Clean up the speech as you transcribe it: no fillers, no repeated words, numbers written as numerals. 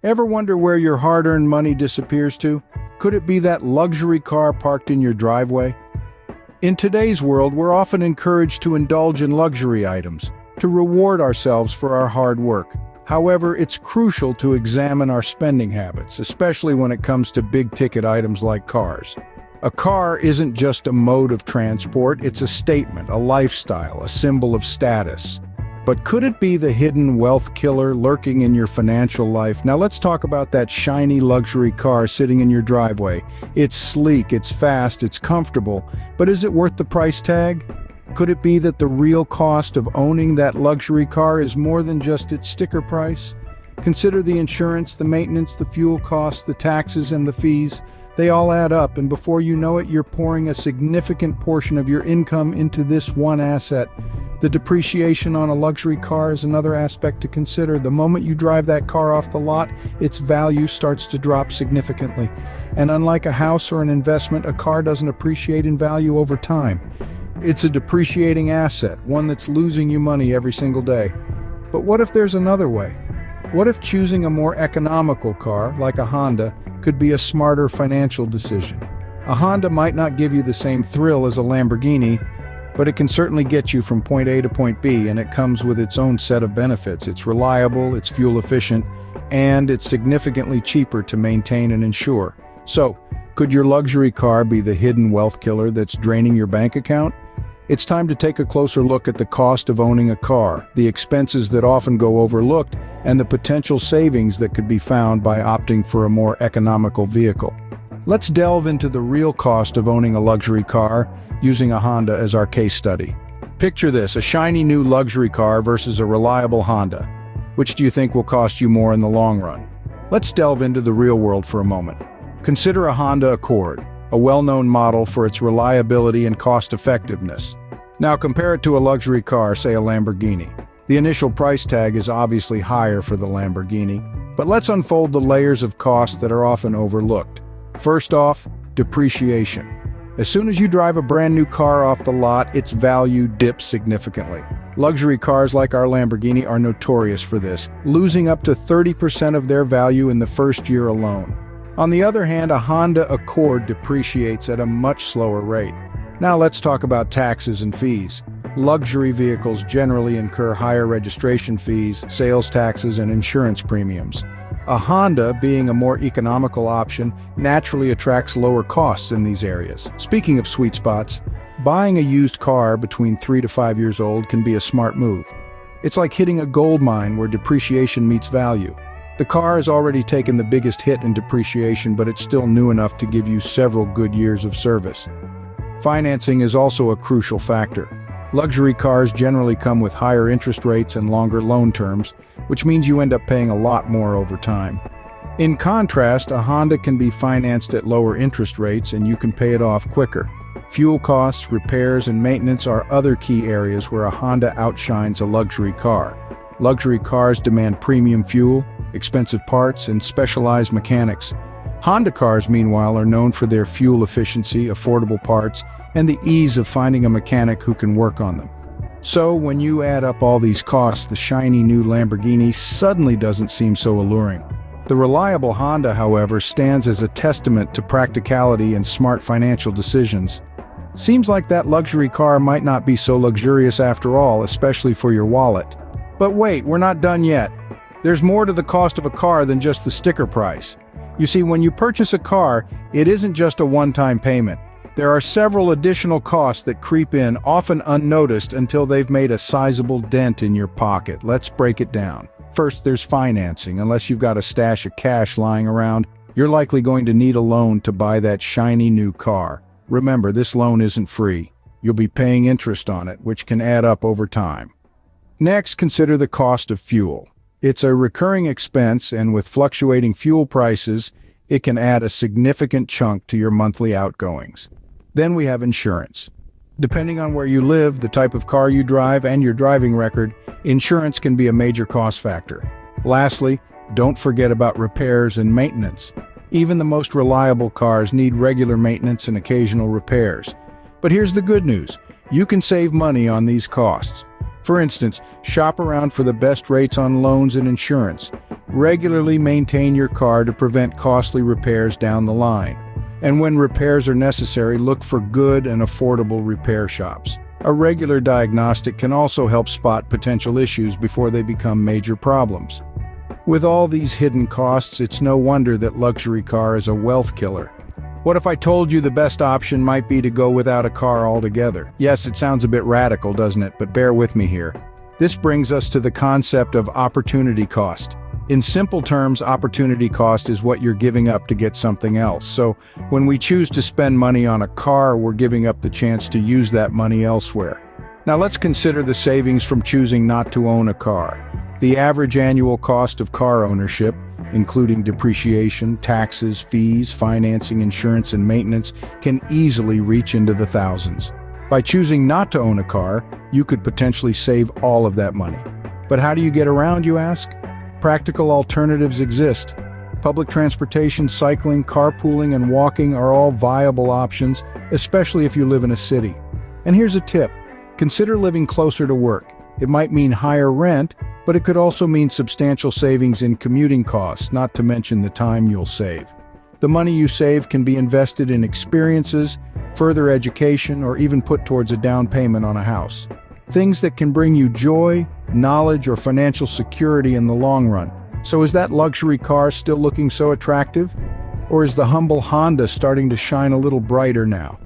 Ever wonder where your hard-earned money disappears to? Could it be that luxury car parked in your driveway? In today's world, we're often encouraged to indulge in luxury items, to reward ourselves for our hard work. However, it's crucial to examine our spending habits, especially when it comes to big-ticket items like cars. A car isn't just a mode of transport, it's a statement, a lifestyle, a symbol of status. But could it be the hidden wealth killer lurking in your financial life? Now let's talk about that shiny luxury car sitting in your driveway. It's sleek, it's fast, it's comfortable, but is it worth the price tag? Could it be that the real cost of owning that luxury car is more than just its sticker price? Consider the insurance, the maintenance, the fuel costs, the taxes, and the fees. They all add up, and before you know it, you're pouring a significant portion of your income into this one asset. The depreciation on a luxury car is another aspect to consider. The moment you drive that car off the lot, its value starts to drop significantly. And unlike a house or an investment, a car doesn't appreciate in value over time. It's a depreciating asset, one that's losing you money every single day. But what if there's another way? What if choosing a more economical car, like a Honda, could be a smarter financial decision? A Honda might not give you the same thrill as a Lamborghini, but it can certainly get you from point A to point B, and it comes with its own set of benefits. It's reliable, it's fuel efficient, and it's significantly cheaper to maintain and insure. So, could your luxury car be the hidden wealth killer that's draining your bank account? It's time to take a closer look at the cost of owning a car, the expenses that often go overlooked, and the potential savings that could be found by opting for a more economical vehicle. Let's delve into the real cost of owning a luxury car, using a Honda as our case study. Picture this, a shiny new luxury car versus a reliable Honda. Which do you think will cost you more in the long run? Let's delve into the real world for a moment. Consider a Honda Accord, a well-known model for its reliability and cost-effectiveness. Now compare it to a luxury car, say a Lamborghini. The initial price tag is obviously higher for the Lamborghini, but let's unfold the layers of cost that are often overlooked. First off, depreciation. As soon as you drive a brand new car off the lot, its value dips significantly. Luxury cars like our Lamborghini are notorious for this, losing up to 30% of their value in the first year alone. On the other hand, a Honda Accord depreciates at a much slower rate. Now let's talk about taxes and fees. Luxury vehicles generally incur higher registration fees, sales taxes, and insurance premiums. A Honda, being a more economical option, naturally attracts lower costs in these areas. Speaking of sweet spots, buying a used car between 3 to 5 years old can be a smart move. It's like hitting a gold mine where depreciation meets value. The car has already taken the biggest hit in depreciation, but it's still new enough to give you several good years of service. Financing is also a crucial factor. Luxury cars generally come with higher interest rates and longer loan terms, which means you end up paying a lot more over time. In contrast, a Honda can be financed at lower interest rates and you can pay it off quicker. Fuel costs, repairs, and maintenance are other key areas where a Honda outshines a luxury car. Luxury cars demand premium fuel, expensive parts, and specialized mechanics. Honda cars, meanwhile, are known for their fuel efficiency, affordable parts, and the ease of finding a mechanic who can work on them. So, when you add up all these costs, the shiny new Lamborghini suddenly doesn't seem so alluring. The reliable Honda, however, stands as a testament to practicality and smart financial decisions. Seems like that luxury car might not be so luxurious after all, especially for your wallet. But wait, we're not done yet. There's more to the cost of a car than just the sticker price. You see, when you purchase a car, it isn't just a one-time payment. There are several additional costs that creep in, often unnoticed until they've made a sizable dent in your pocket. Let's break it down. First, there's financing. Unless you've got a stash of cash lying around, you're likely going to need a loan to buy that shiny new car. Remember, this loan isn't free. You'll be paying interest on it, which can add up over time. Next, consider the cost of fuel. It's a recurring expense, and with fluctuating fuel prices, it can add a significant chunk to your monthly outgoings. Then we have insurance. Depending on where you live, the type of car you drive, and your driving record, insurance can be a major cost factor. Lastly, don't forget about repairs and maintenance. Even the most reliable cars need regular maintenance and occasional repairs. But here's the good news. You can save money on these costs. For instance, shop around for the best rates on loans and insurance. Regularly maintain your car to prevent costly repairs down the line. And when repairs are necessary, look for good and affordable repair shops. A regular diagnostic can also help spot potential issues before they become major problems. With all these hidden costs, it's no wonder that luxury car is a wealth killer. What if I told you the best option might be to go without a car altogether? Yes, it sounds a bit radical, doesn't it? But bear with me here. This brings us to the concept of opportunity cost. In simple terms, opportunity cost is what you're giving up to get something else. So when we choose to spend money on a car, we're giving up the chance to use that money elsewhere. Now let's consider the savings from choosing not to own a car. The average annual cost of car ownership, including depreciation, taxes, fees, financing, insurance, and maintenance, can easily reach into the thousands. By choosing not to own a car, you could potentially save all of that money. But how do you get around, you ask? Practical alternatives exist. Public transportation, cycling, carpooling, and walking are all viable options, especially if you live in a city. And here's a tip. Consider living closer to work. It might mean higher rent, but it could also mean substantial savings in commuting costs, not to mention the time you'll save. The money you save can be invested in experiences, further education, or even put towards a down payment on a house. Things that can bring you joy, knowledge, or financial security in the long run. So is that luxury car still looking so attractive? Or is the humble Honda starting to shine a little brighter now?